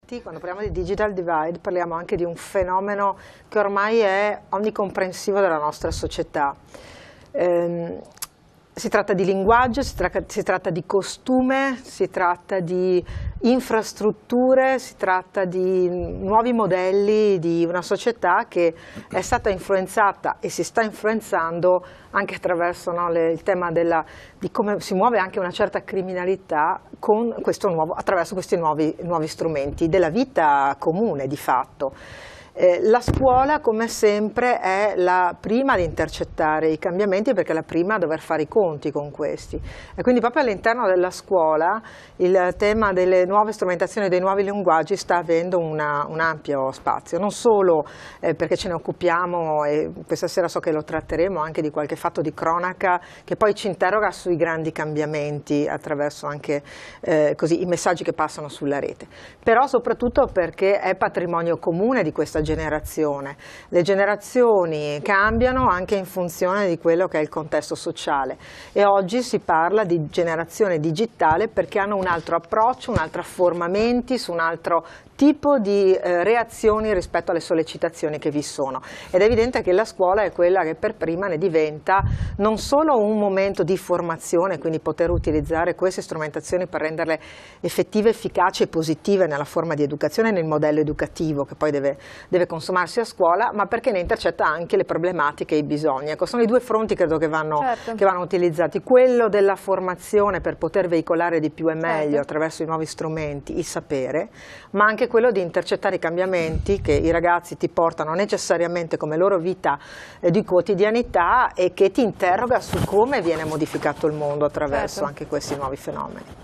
Quando parliamo di digital divide parliamo anche di un fenomeno che ormai è onnicomprensivo della nostra società. Si tratta di linguaggio, si tratta di costume, si tratta di infrastrutture, si tratta di nuovi modelli di una società che è stata influenzata e si sta influenzando anche attraverso il tema di come si muove anche una certa criminalità attraverso questi nuovi strumenti della vita comune di fatto. La scuola, come sempre, è la prima ad intercettare i cambiamenti perché è la prima a dover fare i conti con questi. E quindi proprio all'interno della scuola il tema delle nuove strumentazioni, dei nuovi linguaggi sta avendo un ampio spazio, non solo perché ce ne occupiamo e questa sera so che lo tratteremo anche di qualche fatto di cronaca che poi ci interroga sui grandi cambiamenti attraverso anche i messaggi che passano sulla rete, però soprattutto perché è patrimonio comune di questa generazione. Le generazioni cambiano anche in funzione di quello che è il contesto sociale e oggi si parla di generazione digitale perché hanno un altro approccio, un'altra forma menti, su un altro tipo di reazioni rispetto alle sollecitazioni che vi sono ed è evidente che la scuola è quella che per prima ne diventa non solo un momento di formazione, quindi poter utilizzare queste strumentazioni per renderle effettive, efficaci e positive nella forma di educazione e nel modello educativo che poi deve consumarsi a scuola, ma perché ne intercetta anche le problematiche e i bisogni. Ecco, sono i due fronti credo che vanno utilizzati, quello della formazione per poter veicolare di più e meglio attraverso i nuovi strumenti il sapere, ma anche quello di intercettare i cambiamenti che i ragazzi ti portano necessariamente come loro vita di quotidianità e che ti interroga su come viene modificato il mondo attraverso anche questi nuovi fenomeni.